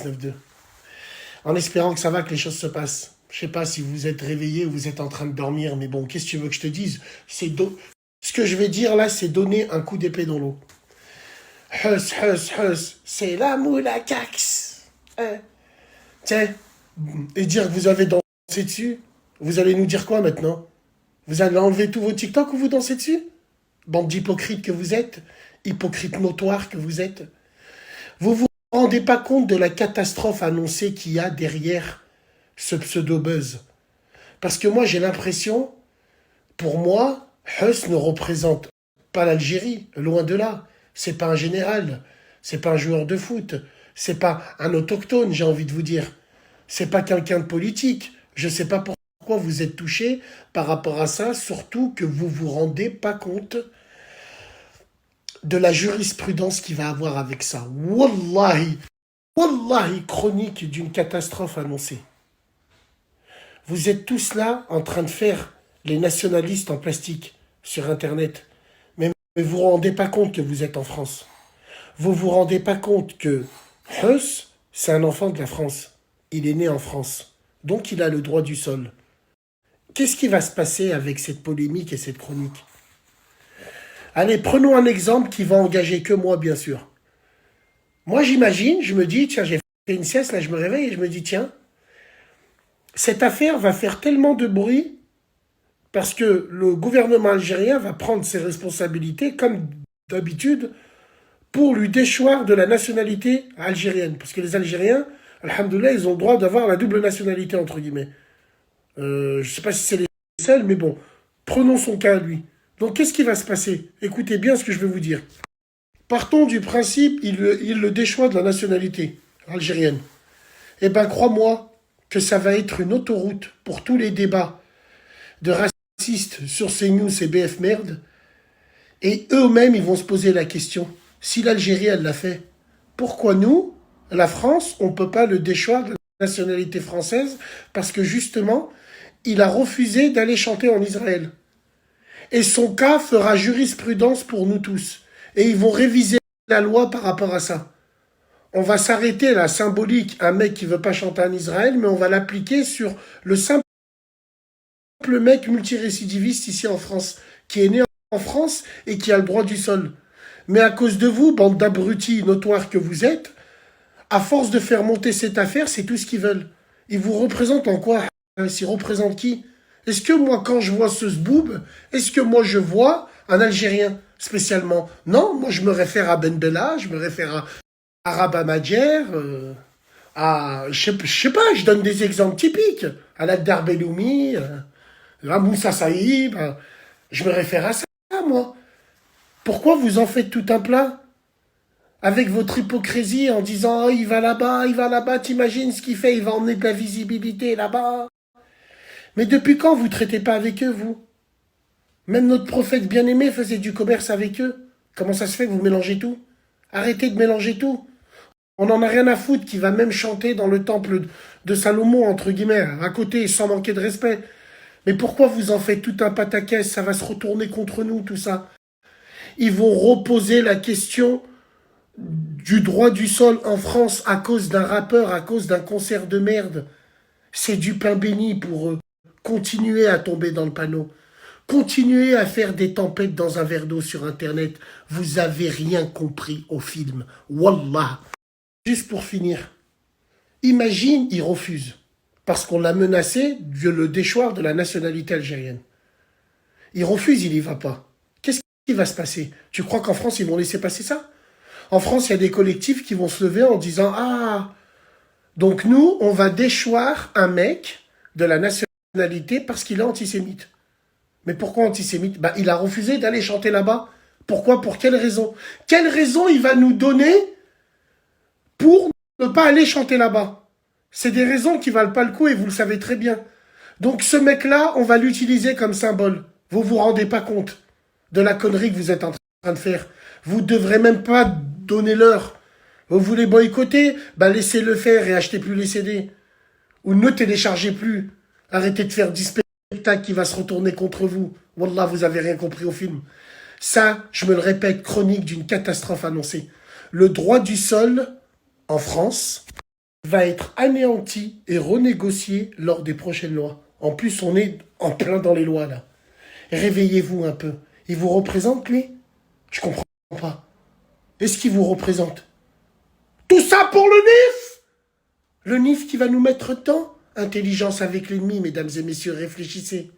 99.2. En espérant que ça va, que les choses se passent. Je sais pas si vous êtes réveillé ou vous êtes en train de dormir, mais bon, qu'est-ce que tu veux que je te dise? Ce que je vais dire là, c'est donner un coup d'épée dans l'eau. Hus, c'est la moule à cax. Tiens, et dire que vous avez dansé dessus, vous allez nous dire quoi maintenant? Vous allez enlever tous vos TikTok où vous dansez dessus? Bande d'hypocrites que vous êtes, hypocrites notoires que vous êtes. Vous rendez pas compte de la catastrophe annoncée qu'il y a derrière ce pseudo-buzz. Parce que moi, j'ai l'impression, pour moi, Hus ne représente pas l'Algérie, loin de là. C'est pas un général, c'est pas un joueur de foot, c'est pas un autochtone, j'ai envie de vous dire. C'est pas quelqu'un de politique. Je sais pas pourquoi vous êtes touché par rapport à ça, surtout que vous vous rendez pas compte de la jurisprudence qu'il va avoir avec ça. Wallahi, chronique d'une catastrophe annoncée. Vous êtes tous là en train de faire les nationalistes en plastique sur Internet. Mais vous vous rendez pas compte que vous êtes en France. Vous vous rendez pas compte que Hus, c'est un enfant de la France. Il est né en France. Donc il a le droit du sol. Qu'est-ce qui va se passer avec cette polémique et cette chronique? Allez, prenons un exemple qui va engager que moi, bien sûr. Moi, j'imagine, je me dis, tiens, j'ai fait une sieste, là, je me réveille et je me dis, tiens, cette affaire va faire tellement de bruit parce que le gouvernement algérien va prendre ses responsabilités, comme d'habitude, pour lui déchoir de la nationalité algérienne. Parce que les Algériens, alhamdoulilah, ils ont le droit d'avoir la double nationalité, entre guillemets. Je ne sais pas si c'est les seuls, mais bon, prenons son cas à lui. Donc, qu'est-ce qui va se passer? Écoutez bien ce que je vais vous dire. Partons du principe, il le déchoit de la nationalité algérienne. Eh ben, crois-moi que ça va être une autoroute pour tous les débats de racistes sur CNews et BF Merde. Et eux-mêmes, ils vont se poser la question. Si l'Algérie, elle l'a fait, pourquoi nous, la France, on ne peut pas le déchoir de la nationalité française? Parce que justement, il a refusé d'aller chanter en Israël. Et son cas fera jurisprudence pour nous tous. Et ils vont réviser la loi par rapport à ça. On va s'arrêter là, symbolique, un mec qui veut pas chanter en Israël, mais on va l'appliquer sur le simple mec multirécidiviste ici en France, qui est né en France et qui a le droit du sol. Mais à cause de vous, bande d'abrutis notoires que vous êtes, à force de faire monter cette affaire, c'est tout ce qu'ils veulent. Ils vous représentent en quoi? Ils représentent qui? Est-ce que moi, quand je vois ce zboob, est-ce que moi je vois un Algérien spécialement? Non, moi je me réfère à Ben Bella, je me réfère à Araba Madjer, je sais pas, je donne des exemples typiques. À Lakhdar Belloumi, à Moussa Saïb, je me réfère à ça, moi. Pourquoi vous en faites tout un plat? Avec votre hypocrisie en disant, oh, il va là-bas, t'imagines ce qu'il fait, il va emmener de la visibilité là-bas. Mais depuis quand vous traitez pas avec eux, vous? Même notre prophète bien-aimé faisait du commerce avec eux. Comment ça se fait que vous mélangez tout? Arrêtez de mélanger tout. On n'en a rien à foutre qui va même chanter dans le temple de Salomon, entre guillemets, à côté, sans manquer de respect. Mais pourquoi vous en faites tout un pataquès? Ça va se retourner contre nous, tout ça. Ils vont reposer la question du droit du sol en France à cause d'un rappeur, à cause d'un concert de merde. C'est du pain béni pour eux. Continuez à tomber dans le panneau. Continuez à faire des tempêtes dans un verre d'eau sur Internet. Vous avez rien compris au film. Wallah. Juste pour finir. Imagine, il refuse. Parce qu'on l'a menacé de le déchoir de la nationalité algérienne. Il refuse, il y va pas. Qu'est-ce qui va se passer? Tu crois qu'en France, ils vont laisser passer ça? En France, il y a des collectifs qui vont se lever en disant « Ah, donc nous, on va déchoir un mec de la nationalité parce qu'il est antisémite. » Mais pourquoi antisémite? Bah, il a refusé d'aller chanter là-bas. Pourquoi? Pour quelle raison? Quelle raison il va nous donner pour ne pas aller chanter là-bas? C'est des raisons qui valent pas le coup et vous le savez très bien. Donc ce mec-là, on va l'utiliser comme symbole. Vous vous rendez pas compte de la connerie que vous êtes en train de faire. Vous devrez même pas donner l'heure. Vous voulez boycotter? Bah laissez-le faire et achetez plus les CD. Ou ne téléchargez plus. Arrêtez de faire 10 spectacles qui va se retourner contre vous. Wallah, vous avez rien compris au film. Ça, je me le répète, chronique d'une catastrophe annoncée. Le droit du sol, en France, va être anéanti et renégocié lors des prochaines lois. En plus, on est en plein dans les lois, là. Réveillez-vous un peu. Il vous représente, lui? Je comprends pas. Est-ce qu'il vous représente? Tout ça pour le NIF? Le NIF qui va nous mettre dedans? Intelligence avec l'ennemi, mesdames et messieurs, réfléchissez.